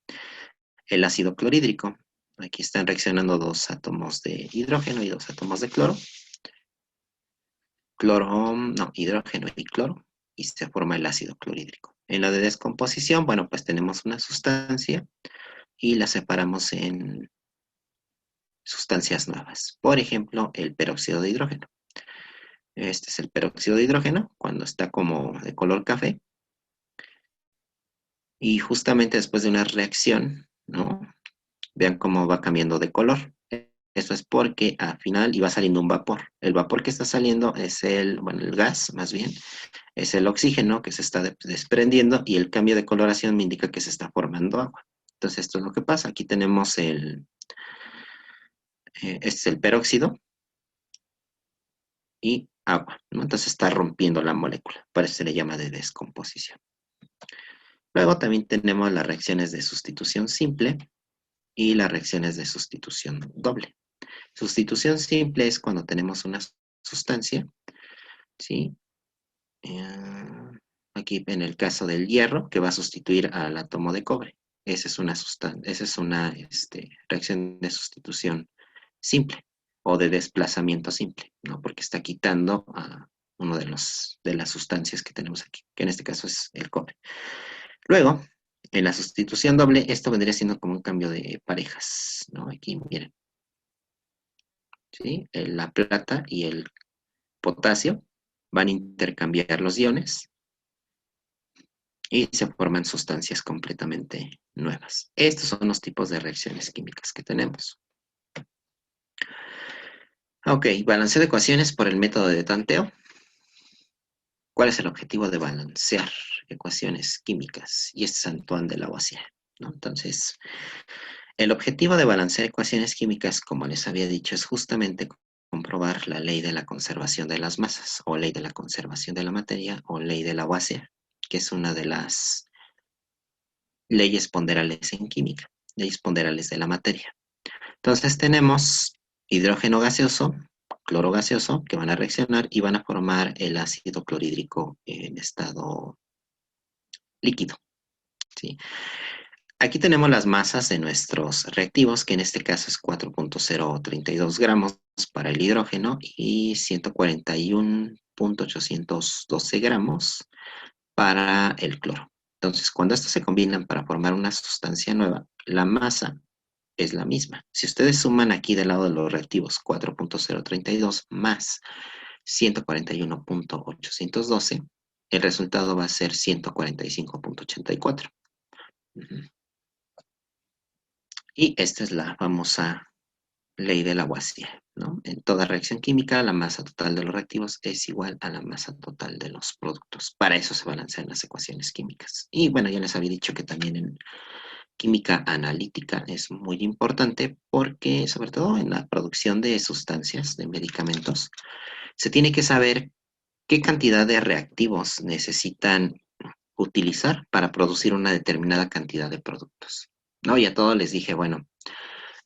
el ácido clorhídrico. Aquí están reaccionando dos átomos de hidrógeno y dos átomos de cloro. Hidrógeno y cloro, y se forma el ácido clorhídrico. En la de descomposición, bueno, pues tenemos una sustancia y la separamos en sustancias nuevas. Por ejemplo, el peróxido de hidrógeno. Este es el peróxido de hidrógeno cuando está como de color café. Y justamente después de una reacción, ¿no? Vean cómo va cambiando de color. Eso es porque al final iba saliendo un vapor. El vapor que está saliendo es el gas, más bien, es el oxígeno que se está desprendiendo y el cambio de coloración me indica que se está formando agua. Entonces, esto es lo que pasa. Aquí tenemos este es el peróxido y agua, ¿no? Entonces está rompiendo la molécula. Por eso se le llama de descomposición. Luego también tenemos las reacciones de sustitución simple y las reacciones de sustitución doble. Sustitución simple es cuando tenemos una sustancia, ¿sí? Aquí en el caso del hierro, que va a sustituir al átomo de cobre. Esa es una reacción de sustitución simple o de desplazamiento simple, ¿no? Porque está quitando a uno de las sustancias que tenemos aquí, que en este caso es el cobre. Luego, en la sustitución doble, esto vendría siendo como un cambio de parejas, ¿no? Aquí, miren, ¿sí? La plata y el potasio van a intercambiar los iones y se forman sustancias completamente nuevas. Estos son los tipos de reacciones químicas que tenemos. Ok, balanceo de ecuaciones por el método de tanteo. ¿Cuál es el objetivo de balancear ecuaciones químicas? Y este es Antoine de Lavoisier, ¿no? Entonces, el objetivo de balancear ecuaciones químicas, como les había dicho, es justamente comprobar la ley de la conservación de las masas, o ley de la conservación de la materia, o ley de Lavoisier, que es una de las leyes ponderales en química, leyes ponderales de la materia. Entonces tenemos hidrógeno gaseoso, cloro gaseoso, que van a reaccionar y van a formar el ácido clorhídrico en estado líquido, ¿sí? Aquí tenemos las masas de nuestros reactivos, que en este caso es 4.032 gramos para el hidrógeno y 141.812 gramos para el cloro. Entonces, cuando estos se combinan para formar una sustancia nueva, la masa es la misma. Si ustedes suman aquí del lado de los reactivos 4.032 más 141.812, el resultado va a ser 145.84. Y esta es la famosa ley de Lavoisier, ¿no? En toda reacción química, la masa total de los reactivos es igual a la masa total de los productos. Para eso se balancean las ecuaciones químicas. Y bueno, ya les había dicho que también en química analítica es muy importante porque, sobre todo en la producción de sustancias, de medicamentos, se tiene que saber qué cantidad de reactivos necesitan utilizar para producir una determinada cantidad de productos. ¿No? Y a todos les dije, bueno,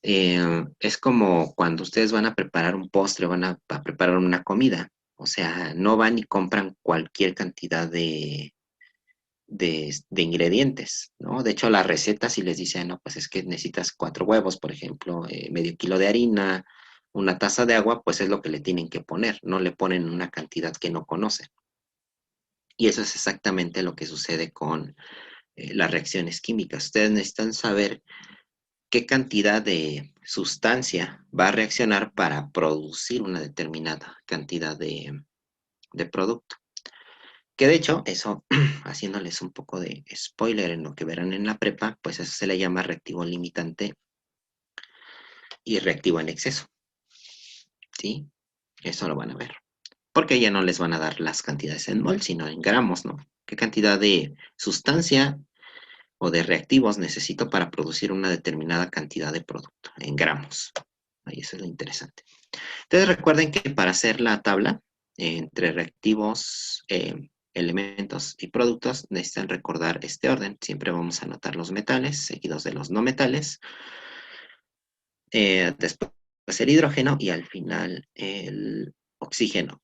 es como cuando ustedes van a preparar un postre, van a preparar una comida. O sea, no van y compran cualquier cantidad de ingredientes, ¿no? De hecho, la receta si les dice, no, pues es que necesitas 4 huevos, por ejemplo, medio kilo de harina, una taza de agua, pues es lo que le tienen que poner, no le ponen una cantidad que no conocen. Y eso es exactamente lo que sucede con las reacciones químicas. Ustedes necesitan saber qué cantidad de sustancia va a reaccionar para producir una determinada cantidad de producto. Que de hecho, eso, haciéndoles un poco de spoiler en lo que verán en la prepa, pues eso se le llama reactivo limitante y reactivo en exceso. ¿Sí? Eso lo van a ver. Porque ya no les van a dar las cantidades en mol, sino en gramos, ¿no? ¿Qué cantidad de sustancia o de reactivos necesito para producir una determinada cantidad de producto? En gramos. Ahí eso es lo interesante. Entonces recuerden que para hacer la tabla entre reactivos, elementos y productos, necesitan recordar este orden. Siempre vamos a anotar los metales, seguidos de los no metales, después el hidrógeno y al final el oxígeno.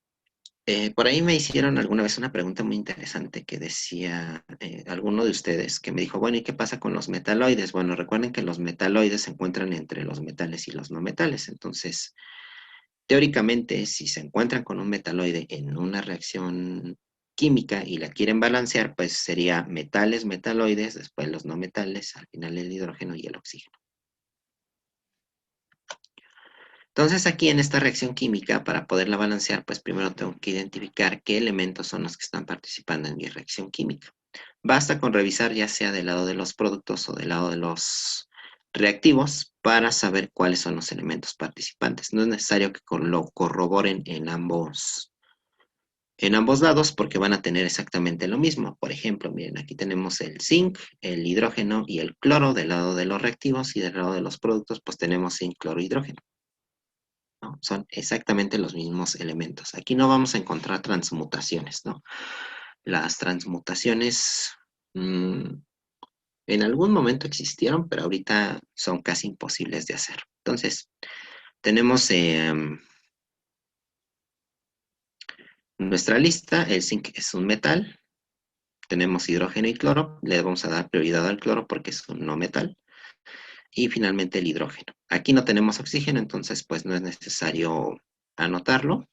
Por ahí me hicieron alguna vez una pregunta muy interesante que decía alguno de ustedes que me dijo, bueno, ¿y qué pasa con los metaloides? Bueno, recuerden que los metaloides se encuentran entre los metales y los no metales. Entonces, teóricamente, si se encuentran con un metaloide en una reacción química y la quieren balancear, pues sería metales, metaloides, después los no metales, al final el hidrógeno y el oxígeno. Entonces aquí en esta reacción química, para poderla balancear, pues primero tengo que identificar qué elementos son los que están participando en mi reacción química. Basta con revisar ya sea del lado de los productos o del lado de los reactivos para saber cuáles son los elementos participantes. No es necesario que lo corroboren en ambos lados porque van a tener exactamente lo mismo. Por ejemplo, miren, aquí tenemos el zinc, el hidrógeno y el cloro del lado de los reactivos y del lado de los productos pues tenemos zinc, cloro, hidrógeno. ¿No? Son exactamente los mismos elementos. Aquí no vamos a encontrar transmutaciones, ¿no? Las transmutaciones en algún momento existieron, pero ahorita son casi imposibles de hacer. Entonces, tenemos nuestra lista, el zinc es un metal, tenemos hidrógeno y cloro, le vamos a dar prioridad al cloro porque es un no metal, y finalmente el hidrógeno. Aquí no tenemos oxígeno, entonces pues no es necesario anotarlo.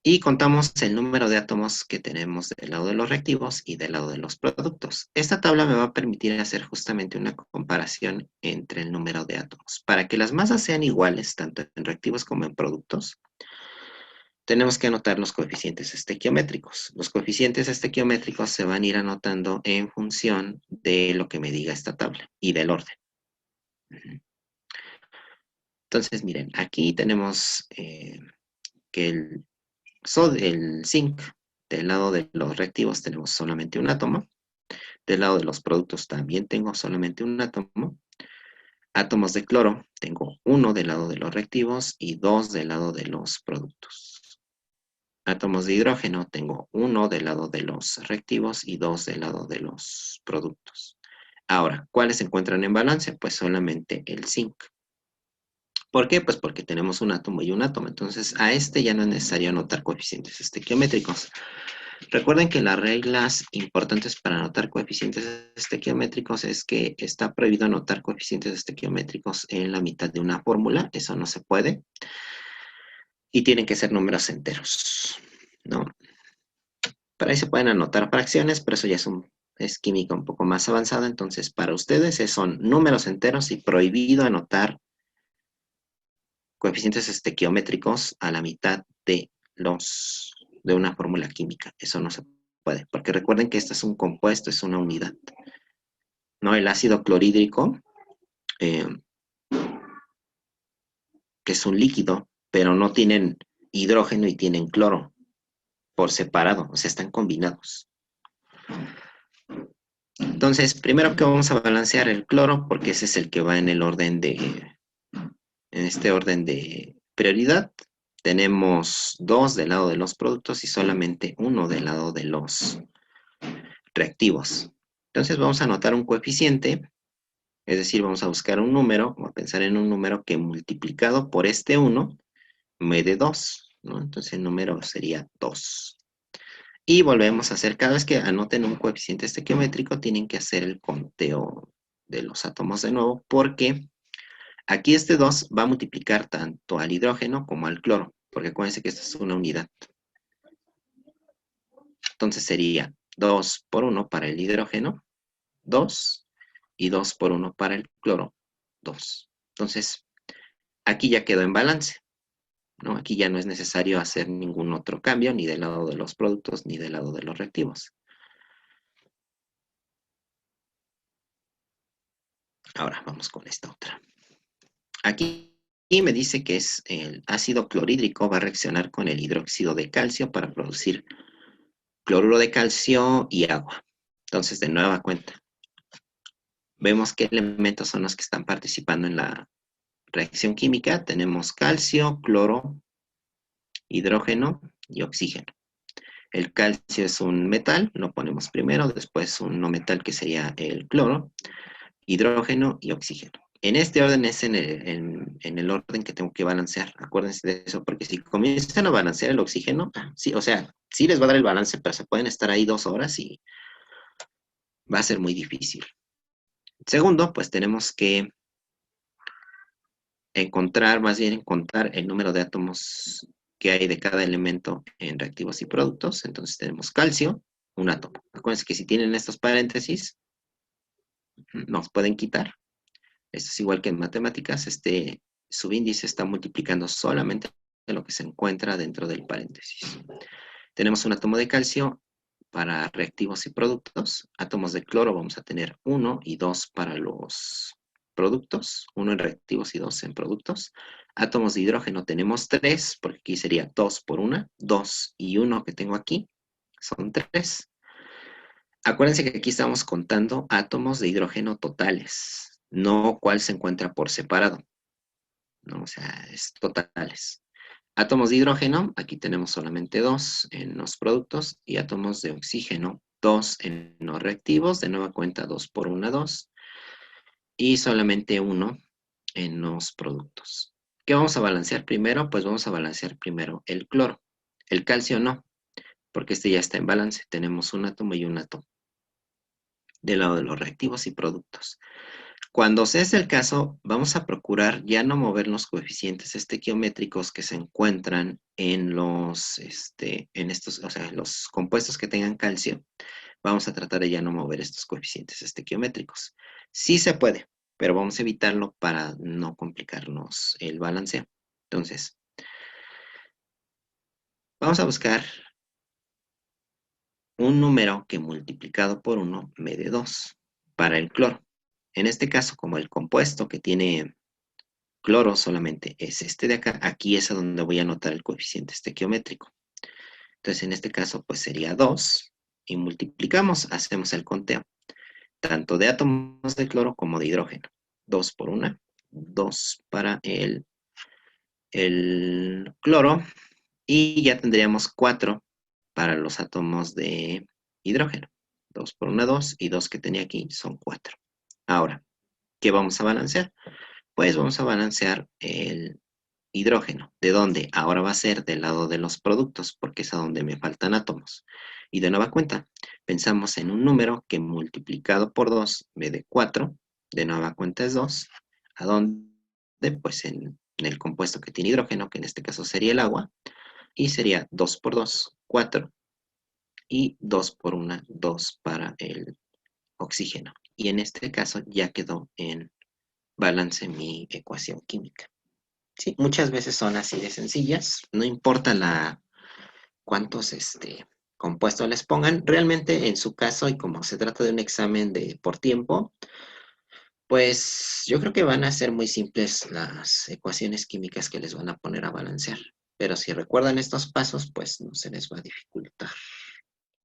Y contamos el número de átomos que tenemos del lado de los reactivos y del lado de los productos. Esta tabla me va a permitir hacer justamente una comparación entre el número de átomos. Para que las masas sean iguales, tanto en reactivos como en productos, tenemos que anotar los coeficientes estequiométricos. Los coeficientes estequiométricos se van a ir anotando en función de lo que me diga esta tabla y del orden. Entonces, miren, aquí tenemos que el zinc, del lado de los reactivos tenemos solamente un átomo, del lado de los productos también tengo solamente un átomo, átomos de cloro tengo uno del lado de los reactivos y dos del lado de los productos. Átomos de hidrógeno tengo uno del lado de los reactivos y dos del lado de los productos. Ahora, ¿cuáles se encuentran en balance? Pues solamente el zinc. ¿Por qué? Pues porque tenemos un átomo y un átomo. Entonces, a este ya no es necesario anotar coeficientes estequiométricos. Recuerden que las reglas importantes para anotar coeficientes estequiométricos es que está prohibido anotar coeficientes estequiométricos en la mitad de una fórmula. Eso no se puede. Y tienen que ser números enteros, ¿no? Por ahí se pueden anotar fracciones, pero eso ya es un es química un poco más avanzada, entonces para ustedes son números enteros y prohibido anotar coeficientes estequiométricos a la mitad de una fórmula química. Eso no se puede, porque recuerden que este es un compuesto, es una unidad. ¿No? El ácido clorhídrico, eh, que es un líquido, pero no tienen hidrógeno y tienen cloro por separado, o sea, están combinados. Entonces, primero que vamos a balancear el cloro, porque ese es el que va en el orden en este orden de prioridad. Tenemos 2 del lado de los productos y solamente 1 del lado de los reactivos. Entonces vamos a anotar un coeficiente, es decir, vamos a buscar un número, vamos a pensar en un número que multiplicado por este 1 me dé 2, ¿no? Entonces el número sería 2. Y volvemos a hacer, cada vez que anoten un coeficiente estequiométrico, tienen que hacer el conteo de los átomos de nuevo, porque aquí este 2 va a multiplicar tanto al hidrógeno como al cloro, porque acuérdense que esta es una unidad. Entonces sería 2 por 1 para el hidrógeno, 2, y 2 por 1 para el cloro, 2. Entonces, aquí ya quedó en balance, ¿no? Aquí ya no es necesario hacer ningún otro cambio, ni del lado de los productos, ni del lado de los reactivos. Ahora vamos con esta otra. Aquí me dice que es el ácido clorhídrico va a reaccionar con el hidróxido de calcio para producir cloruro de calcio y agua. Entonces, de nueva cuenta, vemos qué elementos son los que están participando en la reacción química. Tenemos calcio, cloro, hidrógeno y oxígeno. El calcio es un metal, lo ponemos primero, después un no metal que sería el cloro, hidrógeno y oxígeno. En este orden es en el orden que tengo que balancear. Acuérdense de eso, porque si comienzan a balancear el oxígeno, sí, o sea, sí les va a dar el balance, pero se pueden estar ahí 2 horas y va a ser muy difícil. Segundo, pues tenemos que más bien encontrar el número de átomos que hay de cada elemento en reactivos y productos. Entonces tenemos calcio, un átomo. Acuérdense que si tienen estos paréntesis, nos pueden quitar. Esto es igual que en matemáticas, este subíndice está multiplicando solamente lo que se encuentra dentro del paréntesis. Tenemos un átomo de calcio para reactivos y productos. Átomos de cloro vamos a tener 1 y 2 para los productos, 1 en reactivos y 2 en productos. Átomos de hidrógeno tenemos 3, porque aquí sería 2 por 1, 2 y 1 que tengo aquí, son 3. Acuérdense que aquí estamos contando átomos de hidrógeno totales, no cuál se encuentra por separado, ¿no? O sea, es totales. Átomos de hidrógeno, aquí tenemos solamente 2 en los productos, y átomos de oxígeno, 2 en los reactivos, de nueva cuenta 2 por 1, 2, y solamente 1 en los productos. ¿Qué vamos a balancear primero? Pues vamos a balancear primero el cloro. El calcio no, porque este ya está en balance, tenemos un átomo y un átomo del lado de los reactivos y productos. Cuando sea ese el caso, vamos a procurar ya no mover los coeficientes estequiométricos que se encuentran en o sea, los compuestos que tengan calcio. Vamos a tratar de ya no mover estos coeficientes estequiométricos. Sí se puede, pero vamos a evitarlo para no complicarnos el balanceo. Entonces, vamos a buscar un número que multiplicado por 1 me dé 2 para el cloro. En este caso, como el compuesto que tiene cloro solamente es este de acá, aquí es a donde voy a anotar el coeficiente estequiométrico. Entonces, en este caso, pues sería 2, y multiplicamos, hacemos el conteo, tanto de átomos de cloro como de hidrógeno. 2 por 1, 2 para el cloro, y ya tendríamos 4 para los átomos de hidrógeno. 2 por 1, 2, y 2 que tenía aquí son 4. Ahora, ¿qué vamos a balancear? Pues vamos a balancear el hidrógeno. ¿De dónde? Ahora va a ser del lado de los productos, porque es a donde me faltan átomos. Y de nueva cuenta, pensamos en un número que multiplicado por 2 me dé 4, de nueva cuenta es 2. ¿A dónde? Pues en el compuesto que tiene hidrógeno, que en este caso sería el agua, y sería 2 por 2, 4, y 2 por 1, 2 para el oxígeno. Y en este caso ya quedó en balance mi ecuación química. Sí, muchas veces son así de sencillas, no importa cuántos compuestos les pongan, realmente en su caso, y como se trata de un examen por tiempo, pues yo creo que van a ser muy simples las ecuaciones químicas que les van a poner a balancear. Pero si recuerdan estos pasos, pues no se les va a dificultar.